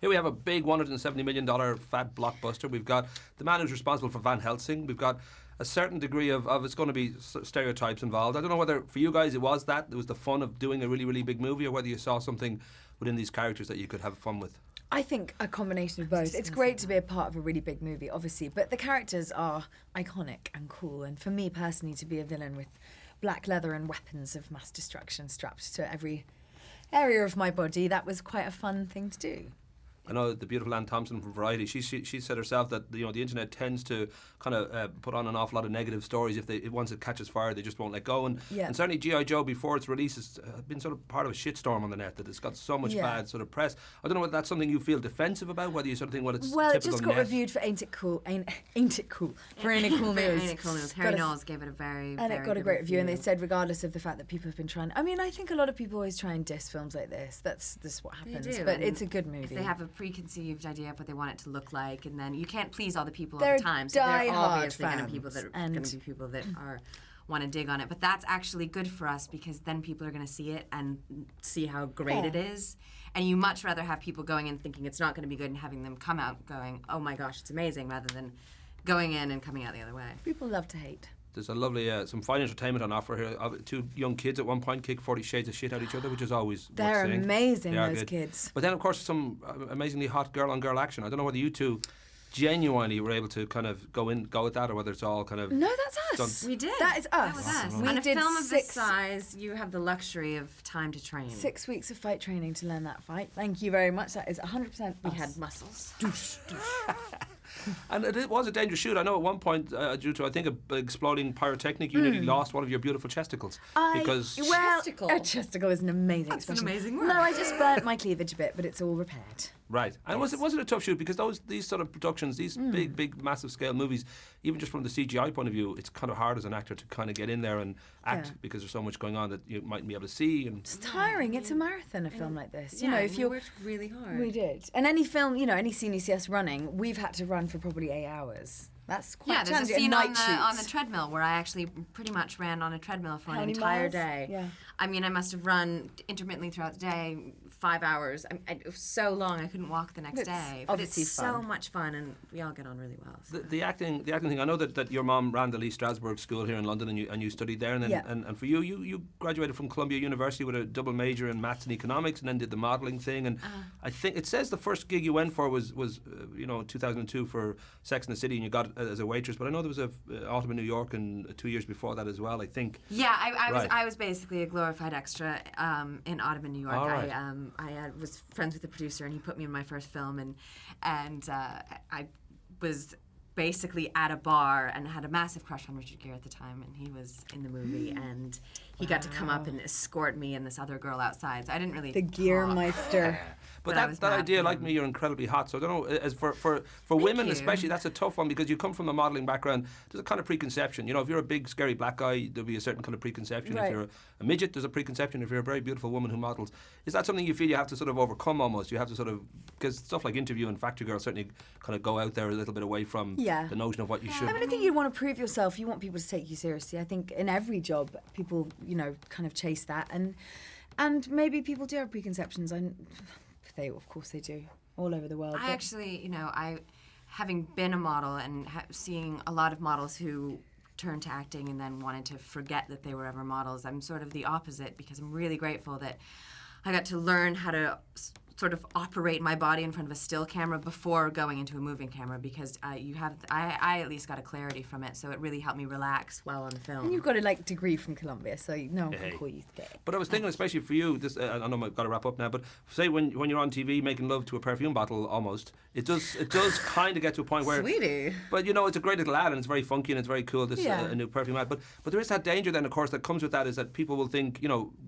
Here we have a big $170 million fat blockbuster. We've got the man who's responsible for Van Helsing. We've got a certain degree of it's going to be stereotypes involved. I don't know whether for you guys it was the fun of doing a really, really big movie, or whether you saw something within these characters that you could have fun with. I think a combination of both. It's great to be a part of a really big movie, obviously, but the characters are iconic and cool. And for me personally, to be a villain with black leather and weapons of mass destruction strapped to every area of my body, that was quite a fun thing to do. I know the beautiful Anne Thompson from Variety. She said herself that the internet tends to kind of put on an awful lot of negative stories. Once it catches fire, they just won't let go. And certainly G.I. Joe before its release has been sort of part of a shitstorm on the net, that it's got so much bad sort of press. I don't know whether that's something you feel defensive about. Whether you sort of think, well, it's well, typical it just got net. reviewed for Ain't It Cool? Ain't It Cool? For Ain't It Cool News. Ain't It Cool News. Harry Knowles gave it a very, and very it got a good great review. And they said, regardless of the fact that people have been trying. I mean, I think a lot of people always try and diss films like this. That's what happens. They do, but it's a good movie. If they have a preconceived idea of what they want it to look like, and then you can't please all the people They're all the time. So they're obviously fans, going to be people that are want to dig on it. But that's actually good for us, because then people are going to see it and see how great it is. And you much rather have people going in thinking it's not going to be good and having them come out going, oh my gosh, it's amazing, rather than going in and coming out the other way. People love to hate. There's a lovely, some fine entertainment on offer here. Two young kids at one point kick 40 Shades of shit out each other, which is always They're amazing, those good. kids. But then, of course, some amazingly hot girl-on-girl action. I don't know whether you two genuinely were able to kind of go with that, or whether it's all kind of... No, that's us. Stunts. We did. That is us. That was us. We On a did film of this size, you have the luxury of time to train. 6 weeks of fight training to learn that fight. Thank you very much. That is 100% We us. had muscles. And it was a dangerous shoot. I know at one point, due to, I think, a exploding pyrotechnic, you nearly lost one of your beautiful chesticles. Because... Chesticle. A chesticle is an amazing That's expression. an amazing word. No, I just burnt my cleavage a bit, but it's all repaired. Right. And was it a tough shoot? Because these sort of productions, these big, massive scale movies, even just from the CGI point of view, it's kind of hard as an actor to kind of get in there and act, because there's so much going on that you mightn't be able to see. And it's tiring. It's a marathon, a film like this. You know, if you worked really hard. We did. And any film, any scene you see us running, we've had to run for probably 8 hours. That's quite there's a challenging. scene on the treadmill where I actually pretty much ran on a treadmill for an entire day. Yeah. I mean, I must have run intermittently throughout the day, 5 hours. It was so long I couldn't walk the next day. But it's so much fun, and we all get on really well. So. The acting thing. I know that your mom ran the Lee Strasberg School here in London, and you studied there, and then and for you graduated from Columbia University with a double major in maths and economics, and then did the modelling thing. And I think it says the first gig you went for was 2002 for Sex and the City, and you got it as a waitress. But I know there was a Autumn in New York, and 2 years before that as well, I think. Yeah, I was basically a glorified extra in Autumn in New York. Right. I was friends with the producer, and he put me in my first film, and I was basically at a bar and had a massive crush on Richard Gere at the time, and he was in the movie, and he got to come up and escort me and this other girl outside. So I didn't really the Gearmeister. But that idea, like me, you're incredibly hot. So I don't know, as for women especially, that's a tough one, because you come from a modelling background. There's a kind of preconception. If you're a big, scary black guy, there'll be a certain kind of preconception. Right. If you're a midget, there's a preconception. If you're a very beautiful woman who models, is that something you feel you have to sort of overcome almost? You have to sort of, because stuff like Interview and Factory Girl certainly kind of go out there a little bit away from the notion of what you should. I mean, I think you want to prove yourself. You want people to take you seriously. I think in every job, people, kind of chase that, and maybe people do have preconceptions. Of course they do, all over the world. I actually, having been a model and seeing a lot of models who turned to acting and then wanted to forget that they were ever models, I'm sort of the opposite, because I'm really grateful that I got to learn how to sort of operate my body in front of a still camera before going into a moving camera, because I at least got a clarity from it, so it really helped me relax while on film. And you've got a degree from Columbia, so no one can call you gay. But I was thinking, especially for you, this I know I've got to wrap up now, but say when you're on TV making love to a perfume bottle, almost, it does kind of get to a point where... Sweetie. But it's a great little ad, and it's very funky and it's very cool, this a new perfume ad. But there is that danger then, of course, that comes with that, is that people will think,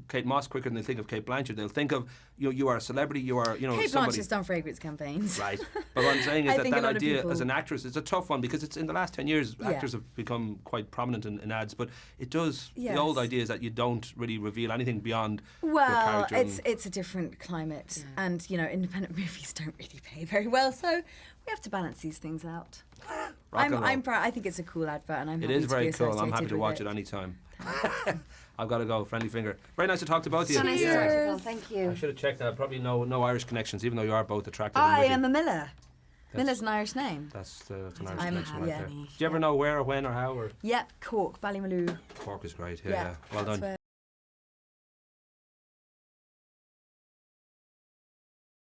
Kate Moss quicker than they think of Kate Blanchett. They'll think of, you are a celebrity, you are, Kate somebody... Blanchett's done fragrance campaigns. Right. But what I'm saying is that idea people... as an actress is a tough one, because it's in the last 10 years, actors have become quite prominent in ads, but it does, the old idea is that you don't really reveal anything beyond your character. Well, it's a different climate, and, independent movies don't really pay very well, so we have to balance these things out. I'm proud. I think it's a cool advert, and I'm happy to be associated with it. It is very cool. I'm happy to watch it anytime. I've got to go. Friendly finger. Very nice to talk to both of you. So nice to talk to you, Bill. Thank you. I should have checked that. Probably no Irish connections, even though you are both attractive. I and witty. am a Miller. Miller's an Irish name. That's an Irish I'm connection right yeah. there. Do you ever know where or when or how? Or Yep, Cork, Ballymaloo. Cork is great. Yeah. Well that's done. where